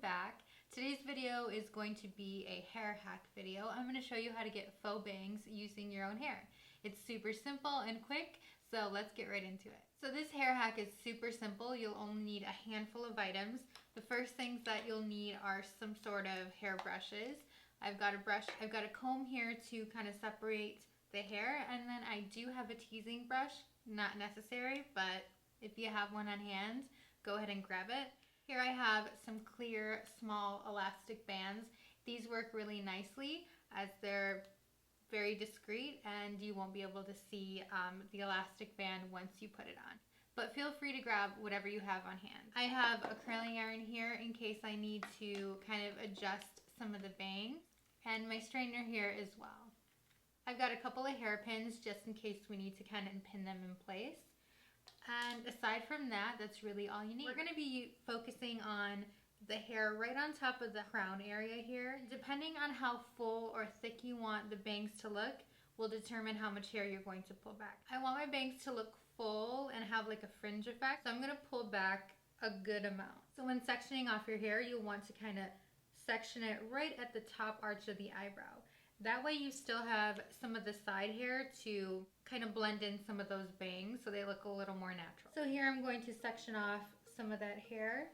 back. Today's video is going to be a hair hack video. I'm going to show you how to get faux bangs using your own hair. It's super simple and quick, so let's get right into it. So this hair hack is super simple. You'll only need a handful of items. The first things that you'll need are some sort of hair brushes. I've got a comb here to kind of separate the hair, and then I do have a teasing brush, not necessary, but if you have one on hand, go ahead and grab it. Here I have some clear, small elastic bands. These work really nicely as they're very discreet and you won't be able to see the elastic band once you put it on. But feel free to grab whatever you have on hand. I have a curling iron here in case I need to kind of adjust some of the bangs, and my straightener here as well. I've got a couple of hairpins just in case we need to kind of pin them in place. And aside from that, that's really all you need. We're going to be focusing on the hair right on top of the crown area here. Depending on how full or thick you want the bangs to look will determine how much hair you're going to pull back. I want my bangs to look full and have like a fringe effect, so I'm going to pull back a good amount. So when sectioning off your hair, you'll want to kind of section it right at the top arch of the eyebrow. That way you still have some of the side hair to kind of blend in some of those bangs so they look a little more natural. So here I'm going to section off some of that hair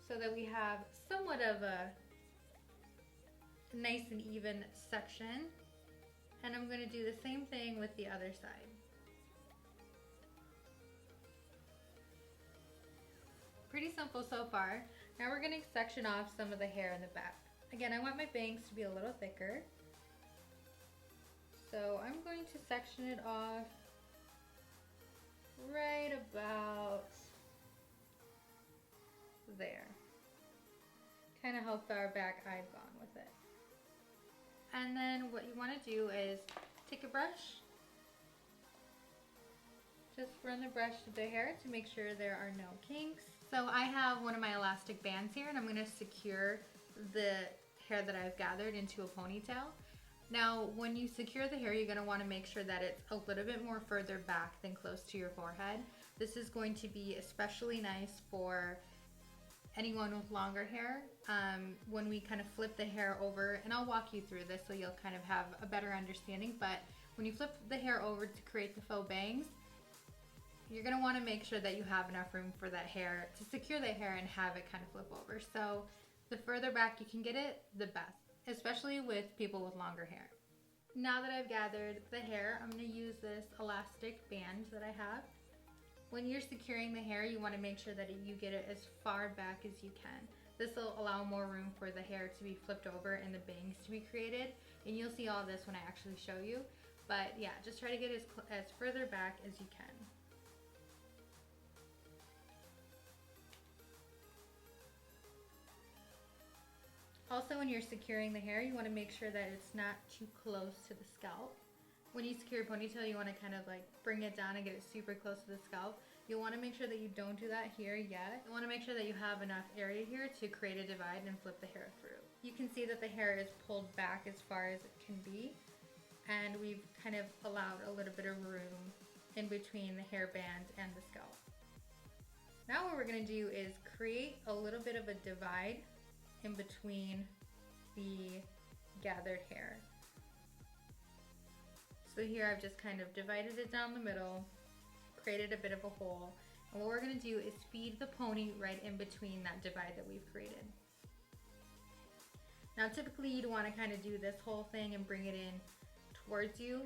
so that we have somewhat of a nice and even section. And I'm going to do the same thing with the other side. Pretty simple so far. Now we're going to section off some of the hair in the back. Again, I want my bangs to be a little thicker. So I'm going to section it off right about there. Kind of how far back I've gone with it. And then what you want to do is take a brush. Just run the brush through the hair to make sure there are no kinks. So I have one of my elastic bands here, and I'm going to secure the hair that I've gathered into a ponytail. Now, when you secure the hair, you're going to want to make sure that it's a little bit more further back than close to your forehead. This is going to be especially nice for anyone with longer hair. When we kind of flip the hair over, and I'll walk you through this so you'll kind of have a better understanding, but when you flip the hair over to create the faux bangs, you're going to want to make sure that you have enough room for that hair to secure the hair and have it kind of flip over. So the further back you can get it, the best, especially with people with longer hair. Now that I've gathered the hair, I'm going to use this elastic band that I have. When you're securing the hair, you want to make sure that you get it as far back as you can. This will allow more room for the hair to be flipped over and the bangs to be created, and you'll see all this when I actually show you. But yeah, just try to get as further back as you can. Also, when you're securing the hair, you want to make sure that it's not too close to the scalp. When you secure a ponytail, you want to kind of like bring it down and get it super close to the scalp. You'll want to make sure that you don't do that here yet. You want to make sure that you have enough area here to create a divide and flip the hair through. You can see that the hair is pulled back as far as it can be, and we've kind of allowed a little bit of room in between the hairband and the scalp. Now what we're going to do is create a little bit of a divide in between the gathered hair. So here I've just kind of divided it down the middle, created a bit of a hole, and what we're going to do is feed the pony right in between that divide that we've created. Now typically you'd want to kind of do this whole thing and bring it in towards you,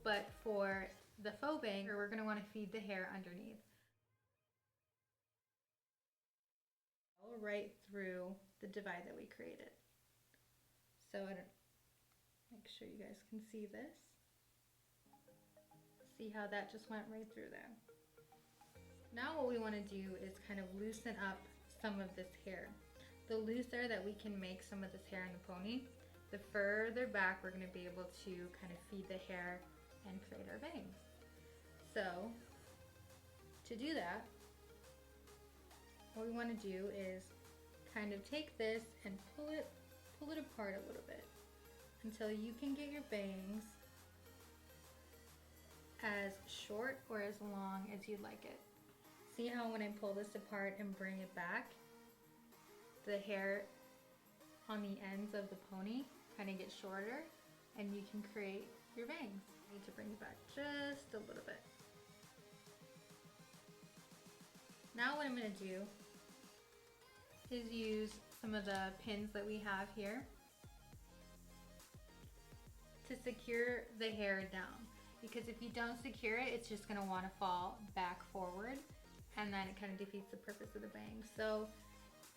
but for the faux bang, we're going to want to feed the hair underneath. Right through the divide that we created. So make sure you guys can see this. See how that just went right through there. Now what we want to do is kind of loosen up some of this hair. The looser that we can make some of this hair in the pony, the further back we're going to be able to kind of feed the hair and create our bangs. So to do that, what we want to do is kind of take this and pull it apart a little bit until you can get your bangs as short or as long as you'd like it. See how when I pull this apart and bring it back, the hair on the ends of the pony kind of get shorter, and you can create your bangs. I need to bring it back just a little bit. Now what I'm going to do is use some of the pins that we have here to secure the hair down, because if you don't secure it, it's just going to want to fall back forward, and then it kind of defeats the purpose of the bangs. So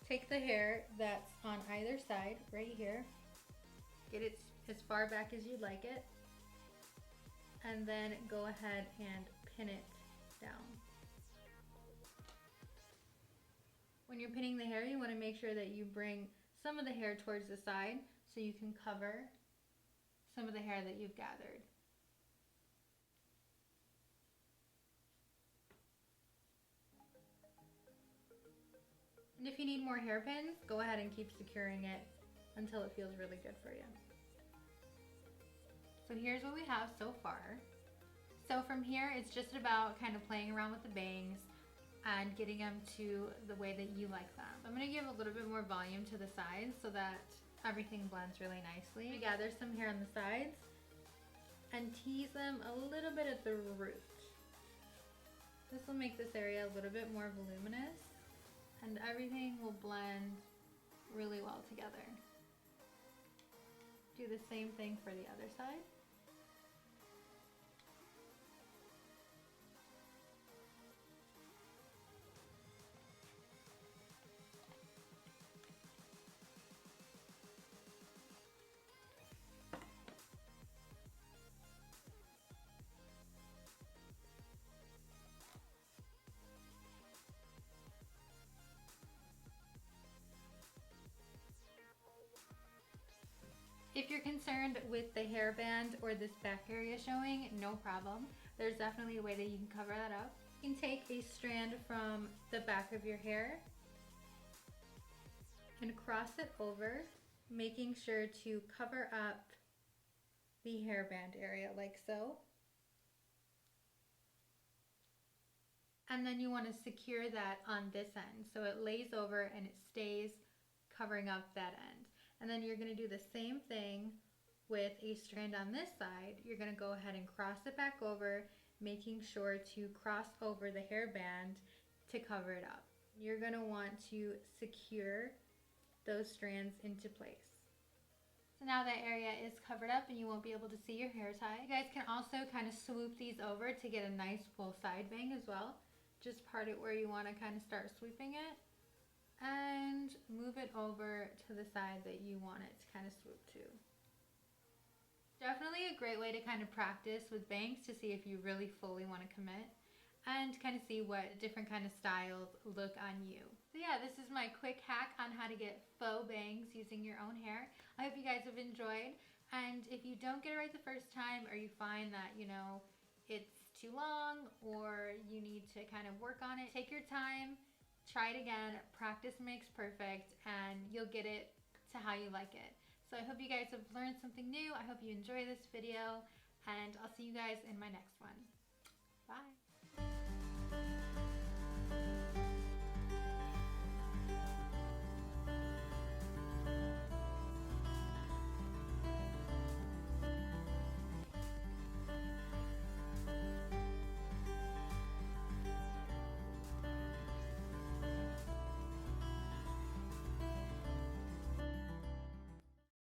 take the hair that's on either side right here, get it as far back as you'd like it, and then go ahead and pin it down. When you're pinning the hair, you want to make sure that you bring some of the hair towards the side so you can cover some of the hair that you've gathered. And if you need more hairpins, go ahead and keep securing it until it feels really good for you. So here's what we have so far. So from here, it's just about kind of playing around with the bangs and getting them to the way that you like them. I'm going to give a little bit more volume to the sides so that everything blends really nicely. We gather some hair on the sides and tease them a little bit at the root. This will make this area a little bit more voluminous, and everything will blend really well together. Do the same thing for the other side. If you're concerned with the hairband or this back area showing, no problem. There's definitely a way that you can cover that up. You can take a strand from the back of your hair and cross it over, making sure to cover up the hairband area like so. And then you want to secure that on this end so it lays over and it stays covering up that end. And then you're going to do the same thing with a strand on this side. You're going to go ahead and cross it back over, making sure to cross over the hairband to cover it up. You're going to want to secure those strands into place. So now that area is covered up and you won't be able to see your hair tie. You guys can also kind of swoop these over to get a nice full side bang as well. Just part it where you want to kind of start sweeping it, and move it over to the side that you want it to kind of swoop to. Definitely a great way to kind of practice with bangs to see if you really fully want to commit and kind of see what different kind of styles look on you. So yeah, this is my quick hack on how to get faux bangs using your own hair. I hope you guys have enjoyed, and if you don't get it right the first time, or you find that, you know, it's too long or you need to kind of work on it, take your time. Try it again, practice makes perfect, and you'll get it to how you like it. So I hope you guys have learned something new. I hope you enjoy this video, and I'll see you guys in my next one. Bye.